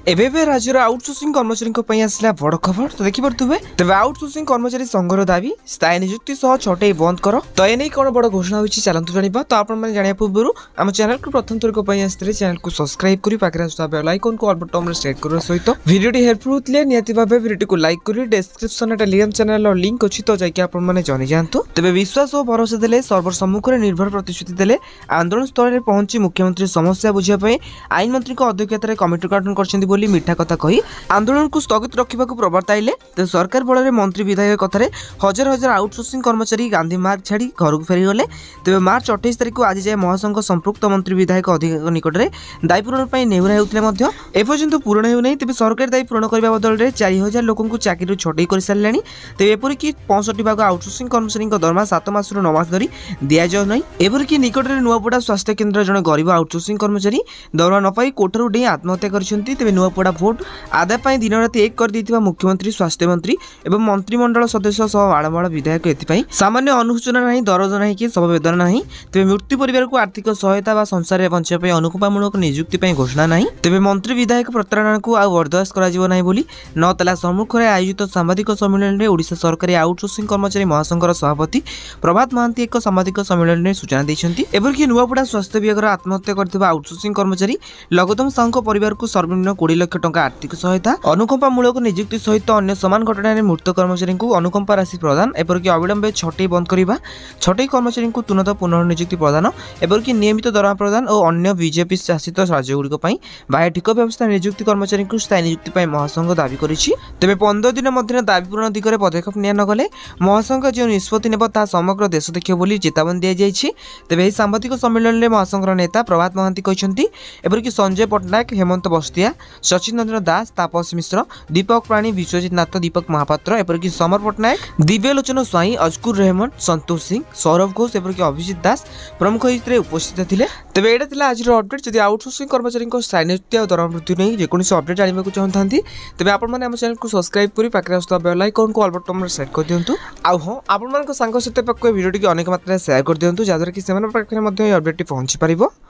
एबे राज्यर आउटसोर्सिंग कर्मचारी आसला बड़ खबर तो देखिपे तेज आउटसोर्सिंग कर्मचारी संघर दाबी स्थायी नियुक्ति सह छटई बंद कर तो ये कौन बड़ घोषणा होती चलतु जाना तो आपने जाना पूर्व आम चैनल को प्रथम थर आसते चैनल को सब्सक्राइब कर पाखे बेल आइकन को ऑल बटन में सेट करने सहित वीडियो हेल्पफुल होते निहती भाव वीडियो को लाइक कर डिस्क्रिप्शन टेलीग्राम चैनल लिंक अच्छी तो जाकि आपने जानी जातु तेज विश्वास और भरोसा देले सर्वर सम्मुख में निर्भर प्रतिश्रुति देले आंदोलन स्थल में पहुंची मुख्यमंत्री समस्या बुझापी आईन मंत्री अध्यक्षतार कमिटी गठन कर मिठा कथा कही आंदोलन को स्थगित रखा प्रवर्ताइले तो सरकार बल मंत्री विधायक कथार हजार हजार आउटसोर्सिंग कर्मचारी गांधी मार्ग छाड़ी घर को फेरीगले तेज मार्च 28 तारीख को आज जाए महासंघ संपृक्त मंत्री विधायक अधिकारी निकट में दायी पूरण नेहुरा होते एपर्यंत पूरण होना तेज सरकार दायी पूरण करने बदल में 4000 लोक चाकरी छटई कर सारे तेज एपरिक 65 भाग आउटसोर्सिंग कर्मचारी दरमा 7 मास 9 मास धरी दि जाऊना एपरिक निकट में नुआपड़ा स्वास्थ्य केन्द्र जड़े गरीब आउटसोर्सिंग कर्मचारी दरमा न पाई कोठरू डे आत्महत्या कर नुआपड़ा भोट आदाय दिन राति एक कर मुख्यमंत्री स्वास्थ्य मंत्री और मंत्रिमंडल सदस्य सह आड़माड़ विधायक एथपाई सामान्य अनुसूचना ना दरज ना कि समवेदना ना तेज मृत्यु परिवार को आर्थिक सहायता व संसार बचाई अनुकंपामूलक नियुक्ति घोषणा ना तेज मंत्री विधायक प्रतारणा को आउ बर्दाश्त कर नौतला सम्मुख में आयोजित सांबादिक सम्मेलन में ओडिशा सरकारी आउटसोर्सिंग कर्मचारी महासंघर सभापति प्रभात महांती एक सांबादिक सम्मेलन में सूचना देते एपरिक नुआपड़ा स्वास्थ्य विभाग आत्महत्या कर आउटसोर्सिंग कर्मचारी लगतम साहू परिवार को सर्वनिम्न 20 लाख टंका आर्थिक सहायता अनुकंपामूलक नियुक्ति सहित अन्य समान घटना में मृत कर्मचारी को अनुकंपा राशि प्रदान एपरिक अविलंबे छटई बंद करने छटई कर्मचारी को तुरंत पुनर्नियुक्ति प्रदान एपरिक नियमित दरमा प्रदान और अन्य बीजेपी शासित राज्यगुड़िक बाह्य ठिक व्यवस्था नियुक्ति कर्मचारी को स्थायी नियुक्ति महासंघ दावी करिछि तेबे 15 दिन मध्य दाबी पूरण दिगरे पदक्षेप निया नगले महासंघ जो निष्पत्ति नेब ता समग्र देश देखियो बोली चेतावनी दिया जाइछि तेबे सांबादिक सम्मेलन में महासंघर नेता प्रभात महांती कहछन्ती एपरिक संजय पटनायक हेमंत बस्तिया सचिन चंद्र दास तापस मिश्र दीपक प्राणी विश्वजित नाथ दीपक महापात्र एपरिक समर पटनायक दिव्यलोचन स्वाई अजकुर रहमान संतोष सिंह सौरभ घोष एपरिक अभिजित दास प्रमुख इसमें उपस्थित थिले तेबे एटा थिला आज अपडेट जदि आउटसोर्सिंग कर्मचारी स्थायी नियुक्ति और दरमा वृद्धि नहीं जेकोसी अपडेट जानवा चाहते तेज आपने आम चैनल को सब्सक्राइब कर पाखे बेल आइकन को ऑल बटन में सेट कर दिंतु आउ हाँ आपण सांग सहित वीडियो अनेक मात्रा शेयर कर दिंतु जहाँद्वारा कि अपडेट पहुंची पार।